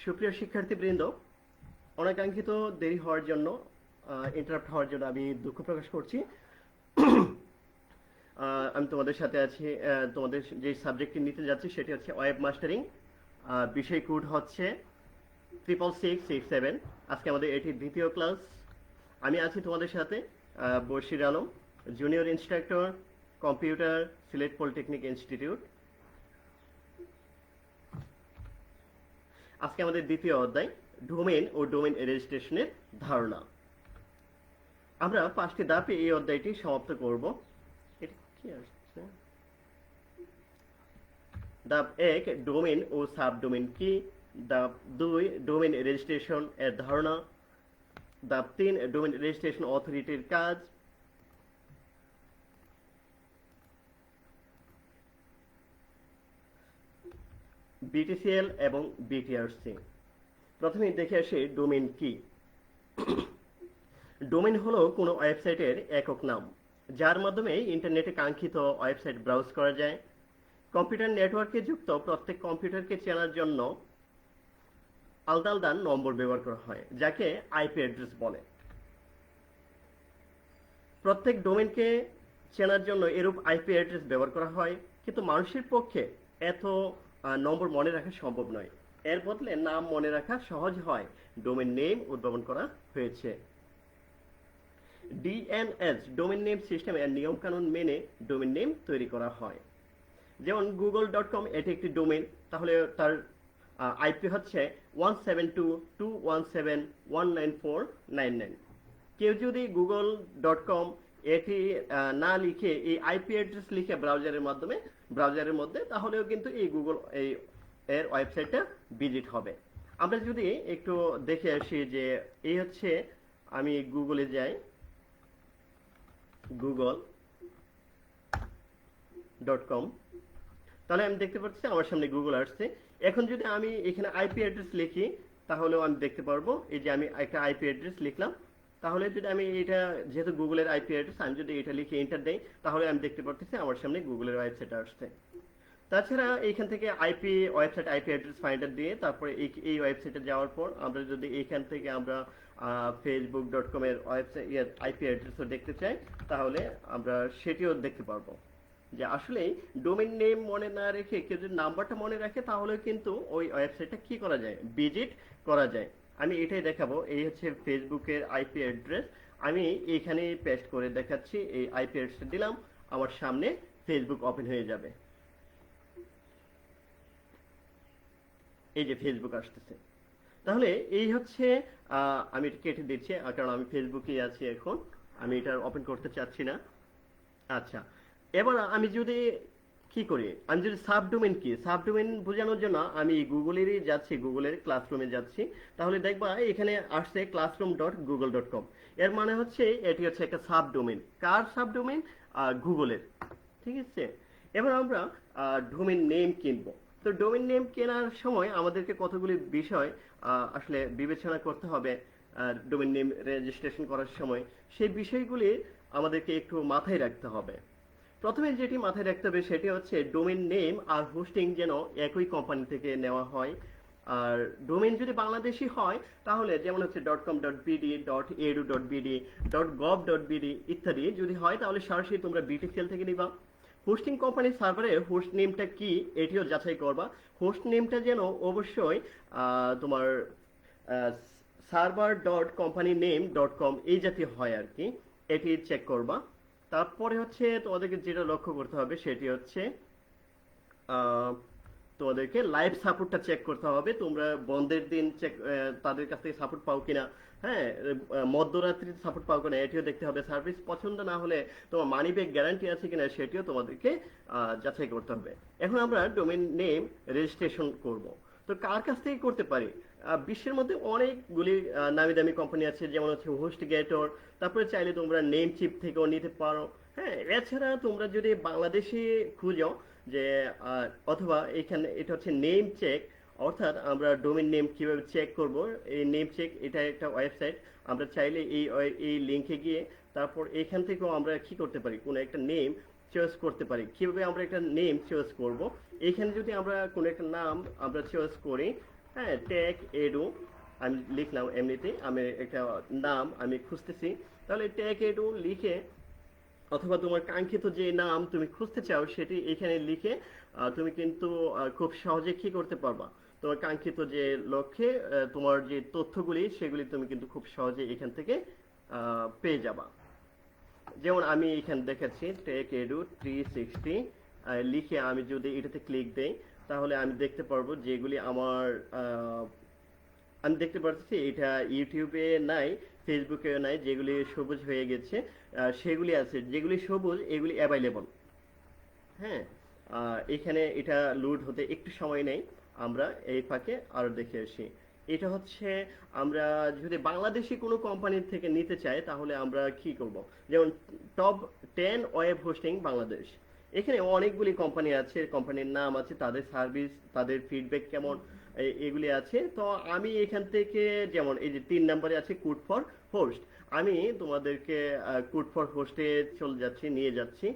সুপ্রিয় শিক্ষার্থীবৃন্দ, অনাকাঙ্ক্ষিত দেরি হওয়ার জন্য, ইন্টারাপ্ট হওয়ার জন্য আমি দুঃখ প্রকাশ করছি। আমি তোমাদের সাথে আছি। তোমাদের যে সাবজেক্টটি নিতে যাচ্ছি সেটি হচ্ছে ওয়েব মাস্টারিং। বিষয় কোড হচ্ছে 66667। আজকে আমাদের এটি দ্বিতীয় ক্লাস। আমি আছি তোমাদের সাথে Bashir Alam, junior instructor, computer, Sylhet polytechnic institute. আজকে আমাদের দ্বিতীয় অধ্যায়, ডোমেইন ও ডোমেইন রেজিস্ট্রেশনের ধারণা। আমরা 5টি ধাপে এই অধ্যায়টি সমাপ্ত করব। এটা কি আসছে? ধাপ 1, ডোমেইন ও সাবডোমেইন কি। ধাপ 2, ডোমেইন রেজিস্ট্রেশন এর ধারণা। ধাপ 3, ডোমেইন রেজিস্ট্রেশন অথরিটির কাজ। বিটিসিএল এবং বিটিআরসি। প্রথমে দেখে আসি ডোমেইন কি। ডোমেইন হলো কোনো ওয়েবসাইটের একক নাম, যার মাধ্যমে ইন্টারনেটে কাঙ্ক্ষিত ওয়েবসাইট ব্রাউজ করা যায়। কম্পিউটার নেটওয়ার্কে যুক্ত প্রত্যেক কম্পিউটারকে চেনার জন্য আলাদা আলাদা নম্বর ব্যবহার করা হয়, যাকে আইপি অ্যাড্রেস বলে। প্রত্যেক ডোমেইনকে চেনার জন্য এরূপ আইপি অ্যাড্রেস ব্যবহার করা হয়, কিন্তু মানুষের পক্ষে এত নম্বর মনে রাখা সম্ভব নয়। এর বদলে নাম মনে রাখা সহজ হয় ডোমেইন নেম উদ্ভাবন করা হয়েছে। ডিএনএস ডোমেইন নেম সিস্টেম এর নিয়ম কানুন মেনে ডোমেইন নেম তৈরি করা হয়। যেমন google.com, এটি একটি ডোমেইন, তাহলে তার আইপি হচ্ছে 172.217.194.99। কেউ যদি google.com এটি না লিখে এই আইপি অ্যাড্রেস লিখে ব্রাউজারের মধ্যে, তাহলেও কিন্তু এই গুগল এর ওয়েবসাইটটা ভিজিট হবে। আমরা যদি একটু দেখে আসি যে এই হচ্ছে, আমি গুগলে যাই, google.com, তাহলে আমি দেখতে পাচ্ছি আমার সামনে গুগল আসছে। এখন যদি আমি এখানে আইপি অ্যাড্রেস লিখি, তাহলেও আমি দেখতে পারবো। এই যে আমি একটা আইপি অ্যাড্রেস লিখলাম, তাহলে যদি আমি এটা, যেহেতু গুগলের আইপি অ্যাড্রেস, আমি যদি এটা লিখে এন্টার দেই, তাহলে আমি দেখতে পাচ্ছি আমার সামনে গুগলের ওয়েবসাইট আসছে। তাছাড়া এইখান থেকে ওয়েবসাইট আইপি অ্যাড্রেস ফাইন্ডার দিয়ে তারপরে এই ওয়েবসাইটে যাওয়ার পর আমরা যদি এইখান থেকে আমরা facebook.com এর ওয়েবসাইট আইপি অ্যাড্রেসও দেখতে চাই, তাহলে আমরা সেটিও দেখতে পারবো। যে আসলে ডোমেইন নেম মনে না রেখে কেউ যদি নাম্বারটা মনে রাখে, তাহলে কিন্তু ওই ওয়েবসাইটটা কি করা যায়, ভিজিট করা যায়। আমি এটাই দেখাবো। এই হচ্ছে ফেসবুকের আইপি অ্যাড্রেস। আমি এখানে পেস্ট করে দেখাচ্ছি। এই আইপি অ্যাড্রেস দিলাম, আমার সামনে ফেসবুক ওপেন হয়ে যাবে। এই যে ফেসবুক আসতেছে। তাহলে এই হচ্ছে, আমি এটা কেটে দিচ্ছি কারণ আমি ফেসবুকে আছি এখন, আমি এটা ওপেন করতে চাচ্ছি না। আচ্ছা, এবার আমি যদি কি করি, আমি যদি সাবডোমেইন কি, সাবডোমেইন বোঝানোর জন্য আমি গুগলেরই যাচ্ছি, গুগলের ক্লাসরুমে যাচ্ছি। তাহলে দেখবা এখানে আসছে classroom.google.com। এর মানে হচ্ছে এটি হচ্ছে একটা সাবডোমেইন। কার সাবডোমেইন? গুগলের। ঠিক আছে। এবার আমরা ডোমেইন নেম কিনবো। তো ডোমেইন নেম কেনার সময় আমাদেরকে কতগুলি বিষয় আসলে বিবেচনা করতে হবে। ডোমেইন নেম রেজিস্ট্রেশন করার সময় সেই বিষয়গুলি আমাদেরকে একটু মাথায় রাখতে হবে। প্রথমে যেটি মাথায় রাখতে হবে সেটি হচ্ছে ডোমেইন নেম আর হোস্টিং যেন একই কোম্পানি থেকে নেওয়া হয়। আর ডোমেইন যদি বাংলাদেশি হয়, তাহলে যেমন হচ্ছে .com.bd, .edu.bd, .gov.bd ইত্যাদি যদি হয়, তাহলে সরাসরি তোমরা বিটিসিএল থেকে নিবা। হোস্টিং কোম্পানির সার্ভারে হোস্ট নেমটা কি এটিও যাচাই করবা। হোস্ট নেমটা যেন অবশ্যই তোমার server.companyname.com এই জাতীয় হয় আর কি, এটি চেক করবা। তারপরে হচ্ছে তোমাদেরকে যেটা লক্ষ্য করতে হবে সেটি হচ্ছে তোমাদেরকে লাইভ সাপোর্টটা চেক করতে হবে। তোমরা বন্ধের দিন চেক তাদের কাছ থেকে সাপোর্ট পাও কিনা, হ্যাঁ, মধ্যরাত্রিতে সাপোর্ট পাও কিনা এটিও দেখতে হবে। সার্ভিস পছন্দ না হলে তোমার মানি ব্যাক গ্যারান্টি আছে কিনা সেটিও তোমাদেরকে যাচাই করতে হবে। এখন আমরা ডোমেইন নেম রেজিস্ট্রেশন করব। তো কার কাছ থেকে করতে পারি? বিশ্বের মধ্যে অনেকগুলি নামি দামি কোম্পানি আছে, যেমন হচ্ছে হোস্টগেটর, তারপরে চাইলে তোমরা নেমচিপ থেকেও নিতে পারো। হ্যাঁ, এছাড়া তোমরা যদি বাংলাদেশে খুঁজো যে অথবা এখানে এটা হচ্ছে নেম চেক, অর্থাৎ আমরা ডোমেইন নেম কিভাবে চেক করব, এই নেম চেক এটা একটা ওয়েবসাইট। আমরা চাইলে এই লিংকে গিয়ে তারপর এখান থেকেও আমরা কি করতে পারি, কোনো একটা নেম চয়েস করতে পারি। কিভাবে আমরা একটা নেম চয়েস করব? এখানে যদি আমরা কোনো একটা নাম আমরা চয়েস করি, হ্যাঁ, টেক এডু আমি লিখলাম, এমনিতেই আমি একটা নাম আমি খুঁজতেছি। তাহলে টেক এডু লিখে অথবা তোমার কাঙ্ক্ষিত যে নাম তুমি খুঁজতে চাও সেটি এখানে লিখে তুমি কিন্তু খুব সহজে কি করতে পারবা, তোমার কাঙ্ক্ষিত যে লক্ষ্যে তোমার যে তথ্যগুলি সেগুলি তুমি কিন্তু খুব সহজে এখান থেকে পেয়ে যাবা। যেমন আমি এখানে দেখাচ্ছি টেক এডু 360 লিখে আমি যদি এটাতে ক্লিক দেই তাহলে আমি দেখতে পারবো যেগুলি আমার আমি দেখতে পাচ্ছি এটা ইউটিউবে নাই, ফেসবুকে নাই, যেগুলি সবুজ হয়ে গেছে সেগুলি আছে, যেগুলি সবুজ এগুলি অ্যাভেলেবল। হ্যাঁ, এখানে এটা লোড হতে একটু সময় নেই, আমরা এই ফাঁকে আরো দেখে আসি। এটা হচ্ছে আমরা যদি বাংলাদেশি কোনো কোম্পানির থেকে নিতে চাই তাহলে আমরা কি করব, যেমন টপ 10 ওয়েব হোস্টিং বাংলাদেশ, এখানে অনেকগুলি কোম্পানি আছে, কোম্পানির নাম আছে, তাদের সার্ভিস, তাদের ফিডব্যাক কেমন, এগুলি আছে। তো আমি এখান থেকে যেমন এই যে 3 নম্বরে আছে কুড ফর হোস্ট, আমি তোমাদেরকে কুড ফর হোস্টে চলে যাচ্ছি, নিয়ে যাচ্ছি।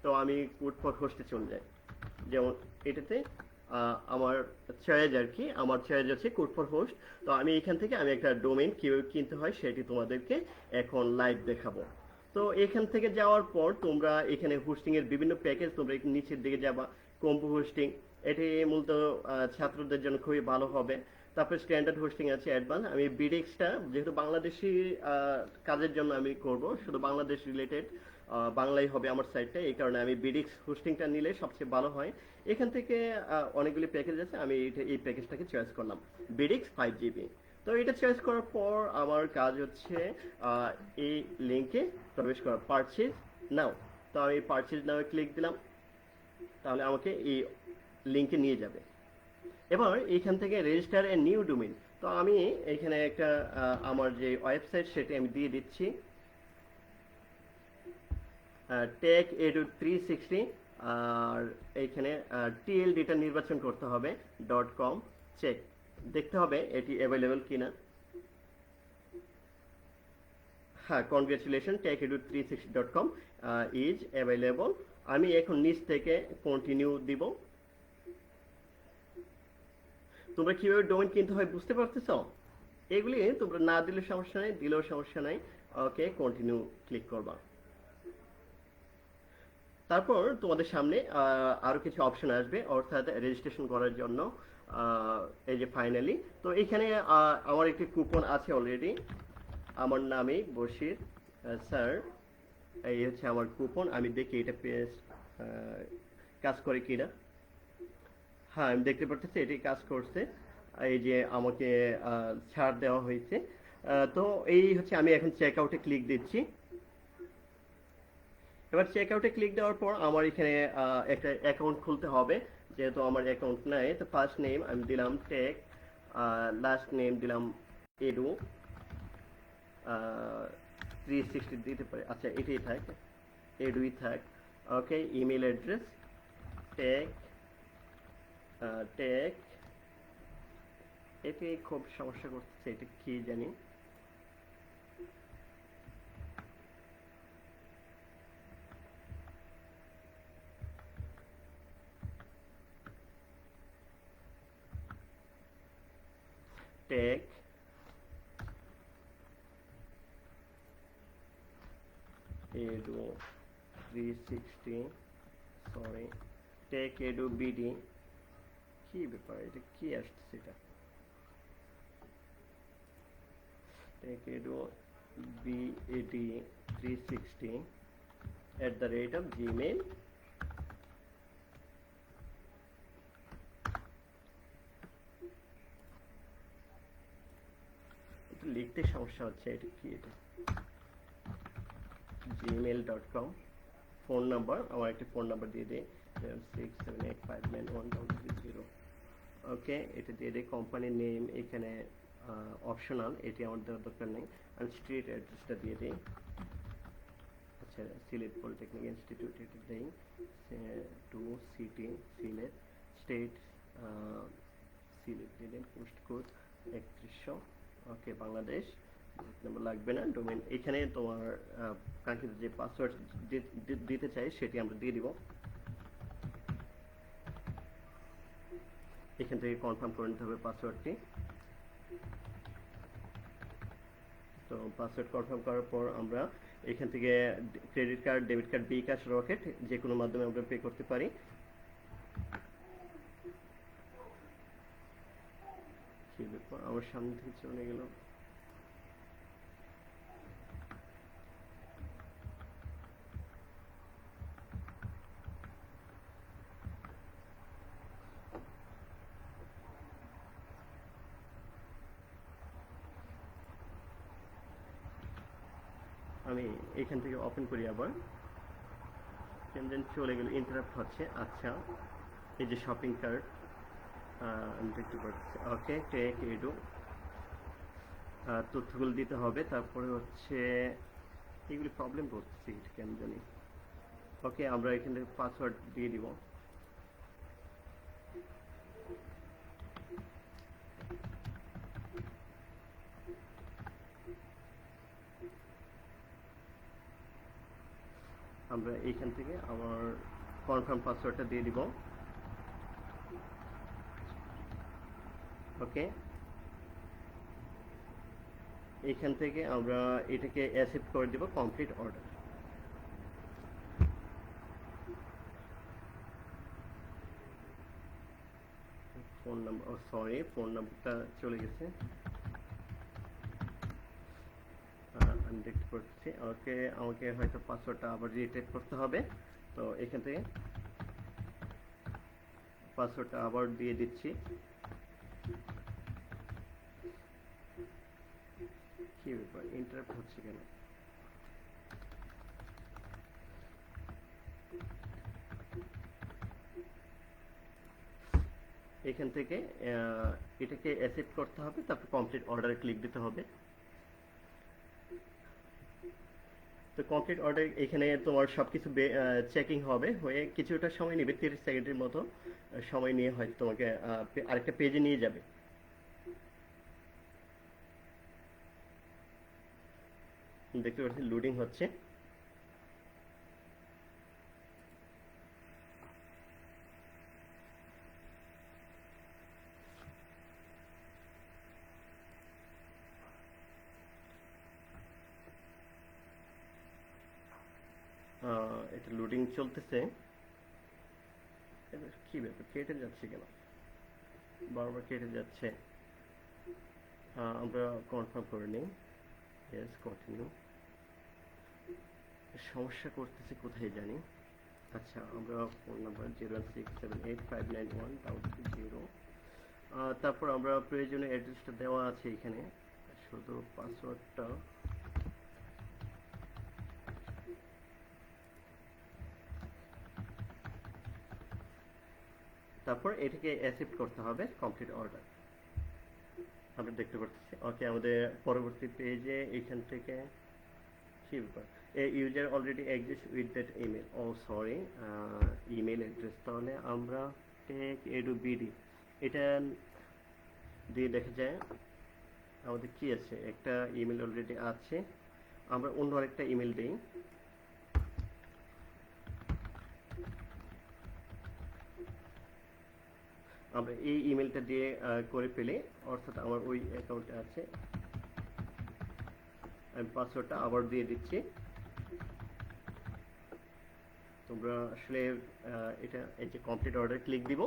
তো আমি কুড ফর হোস্টে চলে যাই, যেমন এটাতে আমার চয়েস আর কি, আমার চয়েস আছে কুড ফর হোস্ট। তো আমি এখান থেকে আমি একটা ডোমেইন কিভাবে কিনতে হয় সেটি তোমাদেরকে এখন লাইভ দেখাবো। তো এখান থেকে যাওয়ার পর তোমরা এখানে হোস্টিং এর বিভিন্ন প্যাকেজ, তোমরা একটু নিচের দিকে যাবা, কম্বো হোস্টিং, এটি মূলত ছাত্রদের জন্য খুবই ভালো হবে। তারপর স্ট্যান্ডার্ড হোস্টিং আছে, অ্যাডভান্স। আমি বিডিক্সটা যেহেতু বাংলাদেশি কাজের জন্য আমি করব, শুধু বাংলাদেশ রিলেটেড বাংলাই হবে আমার সাইটটা, এই কারণে আমি বিডিক্স হোস্টিংটা নিলে সবচেয়ে ভালো হয়। এখান থেকে অনেকগুলি প্যাকেজ আছে, আমি এই প্যাকেজটাকে চয়েস করলাম, বিডিক্স 5 GB। তো এটা চয়েস করার পর আমার কাজ হচ্ছে এই লিঙ্কে প্রবেশ করা, পারচেজ নাও। তো আমি পারচেজ নাও ক্লিক দিলাম, তাহলে আমাকে এই লিঙ্কে নিয়ে যাবে। এবার এখান থেকে রেজিস্টার এ নিউ ডোমেইন, তো আমি এখানে একটা আমার যে ওয়েবসাইট সেটি আমি দিয়ে দিচ্ছি, টেক এডু 360, আর এইখানে টিএলডিটা নির্বাচন করতে হবে, .com চেক দেখতে হবে এটি অ্যাভেলেবল কিনা। হ্যাঁ, কনগ্রেচুলেশন, techedu360.com ইজ অ্যাভেলেবল। আমি এখন নিচ থেকে কন্টিনিউ দিব। তোমরা কিভাবে ডোমেইন কিনতে হয় বুঝতে পারতেছো? এগুলি তোমরা না দিলে সমস্যা নাই, দিলেও সমস্যা নাই। ওকে, কন্টিনিউ ক্লিক করবা। তারপর তোমাদের সামনে আরো কিছু অপশন আসবে, অর্থাৎ রেজিস্ট্রেশন করার জন্য। এই যে ফাইনালি, তো এখানে আমার একটি কুপন আছে অলরেডি, আমার নামে বশির স্যার, এই হচ্ছে আমার কুপন। আমি দেখি এটা পেজ কাজ করে কিনা। হ্যাঁ, আমি দেখতে পাচ্ছি এটি কাজ করছে, এই যে আমাকে ছাড় দেওয়া হয়েছে। তো এই হচ্ছে, আমি এখন চেক আউটে ক্লিক দিচ্ছি। এবার চেক আউটে ক্লিক দেওয়ার পর আমার এখানে একটা অ্যাকাউন্ট খুলতে হবে, যেহেতু আমার অ্যাকাউন্ট নাই। তো ফার্স্ট নেম আমি দিলাম টেক, লাস্ট নেম দিলাম এডু, 360 দিতে পারে, আচ্ছা এটাই থাক, এডুই থাক। Okay, email address Tech, Tech, এটি খুব সমস্যা করতেছে, এটা কি জানি। Tech Edu 360, sorry, Tech Edu BD, কি ব্যাপার, এটা কি আসছে, এটা টেক এডু বিএডি 360 @gmail। লিখতে সমস্যা হচ্ছে, এটা কি, এটা gmail.com। ফোন নাম্বার, আমার একটা ফোন নাম্বার দিয়ে দিই, 678591030। ওকে, এটা দিয়ে দিই। কোম্পানির নেম এখানে অপশনাল, এটি আমার দেওয়ার দরকার নেই। আমি স্ট্রিট অ্যাড্রেসটা দিয়ে দিই, আচ্ছা সিলেট পলিটেকনিক ইনস্টিটিউট, এটা দিই 2 সিটি সিলেট, স্টেট সিলেট দিয়ে দিন, পোস্ট কোড 3100। ওকে, বাংলাদেশ নাম্বার লাগবে না। ডোমেইন এখানে তোমার কাঙ্ক্ষিত যে পাসওয়ার্ড দিতে চাই সেটি আমরা দিয়ে দিব। এখান থেকে কনফার্ম করে নিতে হবে পাসওয়ার্ডটি। তো পাসওয়ার্ড কনফার্ম করার পর আমরা এখান থেকে ক্রেডিট কার্ড, ডেবিট কার্ড, বিকাশ, রকেট যে কোনো মাধ্যমে আমরা পে করতে পারি। কি ব্যাপার, আমার সামনে থেকে চলে গেল। আমি এখান থেকে ওপেন করি আবার, কেমন চলে গেল, ইন্টারাপ্ট হচ্ছে। আচ্ছা, এই যে শপিং কার্ট আমি দেখতে পাচ্ছি। ওকে, টেক এডু তথ্যগুলো দিতে হবে। তারপরে হচ্ছে এগুলি প্রবলেম করতেছি কেন জানি। ওকে, আমরা এখান থেকে পাসওয়ার্ড দিয়ে দিব। আমরা এইখান থেকে আমার কনফার্ম পাসওয়ার্ডটা দিয়ে দিব। ওকে, এখান থেকে আমরা এটাকে অ্যাকসেপ্ট করে দিব, complete order. Phone number, sorry phone নাম্বারটা চলে গেছে, আমি দেখতে পাচ্ছি। ওকে, আমাকে হয়তো পাসওয়ার্ডটা আবার রিটাইপ করতে হবে। তো এখান থেকে পাসওয়ার্ডটা আবার দিয়ে দিচ্ছি। কি ব্যাপার, ইন্টারাপ্ট হচ্ছে কেন? এখান থেকে এটাকে অ্যাকসেপ্ট করতে হবে, তারপর কমপ্লিট অর্ডারে ক্লিক দিতে হবে। তো কমপ্লিট অর্ডার, এখানে তোমার সবকিছু চেকিং হবে, হয়ে কিছুটা সময় নেবে, 30 সেকেন্ডের মতো সময় নিয়ে হয়তো তোমাকে আরেকটা পেজে নিয়ে যাবে। দেখতে পাচ্ছি লোডিং হচ্ছে। এটা লোডিং চলতেছে। কি ব্যাপার, কেটে যাচ্ছে কেন, বারবার কেটে যাচ্ছে। আমরা কনফার্ম করে নিই, ইয়েস কন্টিনিউ। সমস্যা করতেছে কোথায় জানি। আচ্ছা, আমরা ফোন নাম্বার 01678591000, তারপর আমরা প্রয়োজনীয় অ্যাড্রেসটা দেওয়া আছে এখানে, শুধু পাসওয়ার্ডটা তারপর এটাকে অ্যাকসেপ্ট করতে হবে, কমপ্লিট অর্ডার। আমরা দেখতে পাচ্ছি। ওকে, আমাদের পরবর্তী পেজে এখান থেকে কি ব্যাপার, a user already exist with that email. Oh sorry, email address. তাহলে আমরা টেক এডু বিডি এটা দিয়ে দেখা যায় আমাদের কি আছে, একটা ইমেল অলরেডি আছে। আমরা অন্য আরেকটা ইমেল দিই। আমরা এই ইমেলটা দিয়ে করে পেলে, অর্থাৎ আমার ওই অ্যাকাউন্টে আছে, আমি পাসওয়ার্ডটা আবার দিয়ে দিচ্ছি। তোমরা আসলে এটা এই যে কমপ্লিট অর্ডার ক্লিক দিব।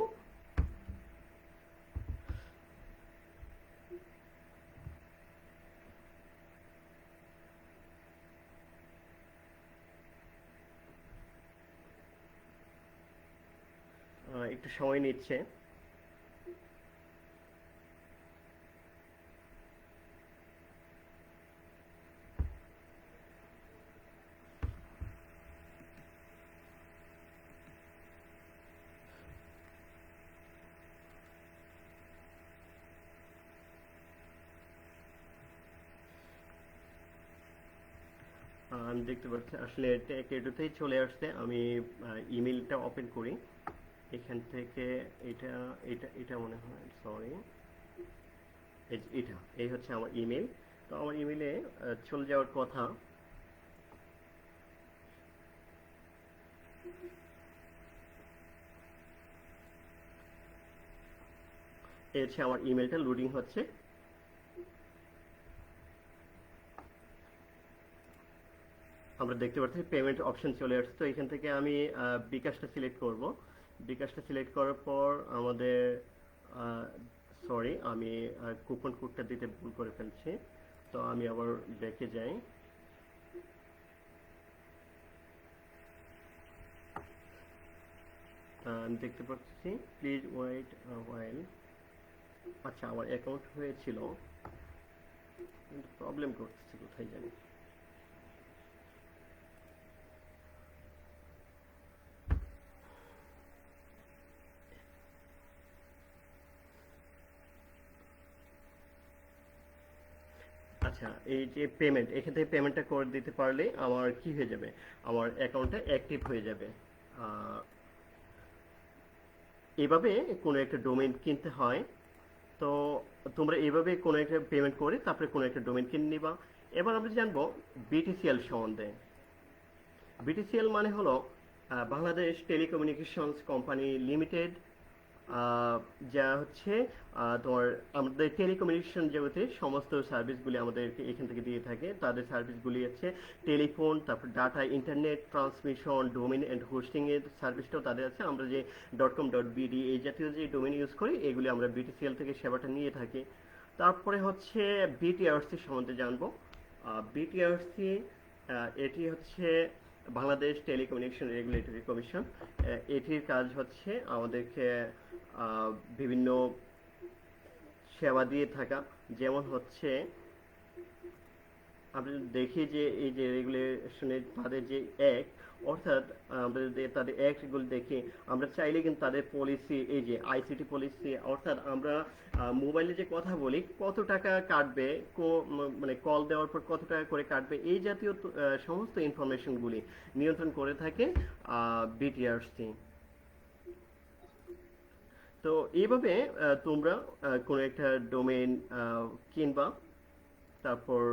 একটু সময় নিচ্ছে। আমি দেখতে পাচ্ছি আসলে টেক এডুতেই চলে আসছে। আমি ইমেলটা ওপেন করি এখান থেকে। এটা এটা এটা মনে হয়, সরি, এটা এই হচ্ছে আমার ইমেল। তো আমার ইমেলে চলে যাওয়ার কথা। এই হচ্ছে আমার ইমেলটা লোডিং হচ্ছে। আমরা দেখতে পাচ্ছি পেমেন্ট অপশন চলে আসছে। তো এখান থেকে আমি বিকাশটা সিলেক্ট করব। বিকাশটা সিলেক্ট করার পর আমাদের সরি, আমি কুপন কোডটা দিতে ভুল করে ফেলছি। তো আমি আবার ব্যাকে যাই। আমি দেখতে পাচ্ছি প্লিজ ওয়েট ওয়াইল। আচ্ছা, আমার অ্যাকাউন্ট হয়েছিল, কিন্তু প্রবলেম করতেছে কোথায় জানি। আচ্ছা, এই যে পেমেন্ট, এখান থেকে পেমেন্টটা করে দিতে পারলে আমার কি হয়ে যাবে, আমার অ্যাকাউন্টটা অ্যাক্টিভ হয়ে যাবে। আহ, এভাবে কোনো একটা ডোমেইন কিনতে হয়। তো তোমরা এইভাবে কোনো একটা পেমেন্ট করে তারপরে কোনো একটা ডোমেইন কিনে নিবা। এবার আমরা জানবো বিটিসিএল সম্বন্ধে। বিটিসিএল মানে হলো বাংলাদেশ টেলিকমিউনিকেশনস কোম্পানি লিমিটেড, যা হচ্ছে তোমার আমাদের টেলিকমিউনিকেশন জগতে সমস্ত সার্ভিসগুলি আমাদেরকে এখান থেকে দিয়ে থাকে। তাদের সার্ভিসগুলি হচ্ছে টেলিফোন, তারপর data, internet transmission, domain and hosting এর সার্ভিসটাও তাদের আছে। আমরা যে .com.bd এই জাতীয় যে ডোমেইন ইউজ করি, এগুলি আমরা বিটিসিএল থেকে সেবাটা নিয়ে থাকি। তারপরে হচ্ছে বিটিআরসি সম্বন্ধে জানবো। বিটিআরসি এটি হচ্ছে বাংলাদেশ টেলিকমিউনিকেশন রেগুলেটরি কমিশন। এটির কাজ হচ্ছে আমাদেরকে বিভিন্ন সেবা দিয়ে থাকা। যেমন হচ্ছে আমরা দেখি যে এই যে রেগুলেশনের তাদের যে অ্যাক্ট, অর্থাৎ আমাদের তাদের অ্যাক্টগুলো দেখি আমরা চাইলে কিন্তু তাদের পলিসি, এই যে আইসিটি পলিসি, অর্থাৎ আমরা মোবাইলে যে কথা বলি কত টাকা কাটবে, মানে কল দেওয়ার পর কত টাকা করে কাটবে, এই জাতীয় সমস্ত ইনফরমেশনগুলি নিয়ন্ত্রণ করে থাকে বিটিআরসি। তো এইভাবে তোমরা কোনো একটা ডোমেইন কিনবা, তারপর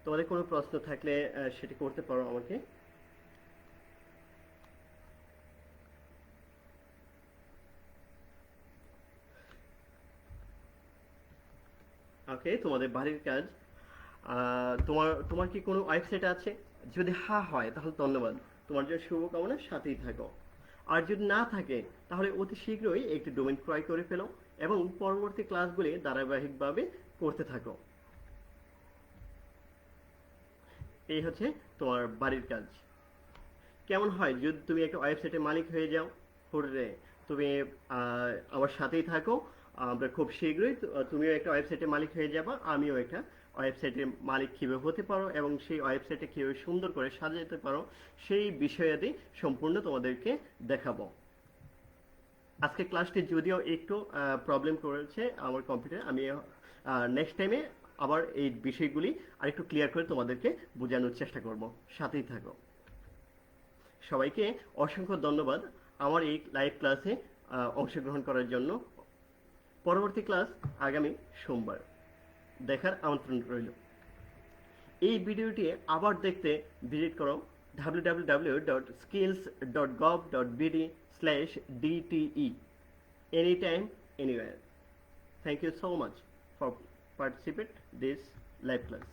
তোমাদের কোনো প্রশ্ন থাকলে সেটি করতে পারো আমাকে। ওকে, তোমাদের বাড়ির কাজ। তোমার তোমার কি কোনো ওয়েবসাইট আছে? যদি হ্যাঁ হয় তাহলে ধন্যবাদ, তোমার জন্য শুভকামনা, সাথেই থাকো। আর যদি না থাকে তাহলে অতি শীঘ্রই একটি ডোমেইন ক্রয় করে ফেলো এবং পরবর্তী ক্লাসগুলি ধারাবাহিকভাবে করতে থাকো। এই হচ্ছে তোমার বাড়ির কাজ। কেমন হয় যদি তুমি একটা ওয়েবসাইটের মালিক হয়ে যাও? হুররে! তুমি আমার সাথেই থাকো। আমরা খুব শীঘ্রই তুমিও একটা ওয়েবসাইটের মালিক হয়ে যাবা, আমিও একটা ওয়েবসাইটের মালিক কীভাবে হতে পারো এবং সেই ওয়েবসাইটে কীভাবে সুন্দর করে সাজাতে পারো সেই বিষয়াদি সম্পূর্ণ তোমাদেরকে দেখাবো। আজকে ক্লাসটি যদিও একটু প্রবলেম করেছে আমার কম্পিউটার, আমি নেক্সট টাইমে আবার এই বিষয়গুলি আরেকটু ক্লিয়ার করে তোমাদেরকে বোঝানোর চেষ্টা করব। সাথেই থাকো। সবাইকে অসংখ্য ধন্যবাদ আমার এই লাইভ ক্লাসে অংশগ্রহণ করার জন্য। পরবর্তী ক্লাস আগামী সোমবার, দেখার আমন্ত্রণ রইল। এই ভিডিওটি আবার দেখতে ভিজিট করো www.skills.gov.bd/dte anytime anywhere. Thank you so much for participate this live class.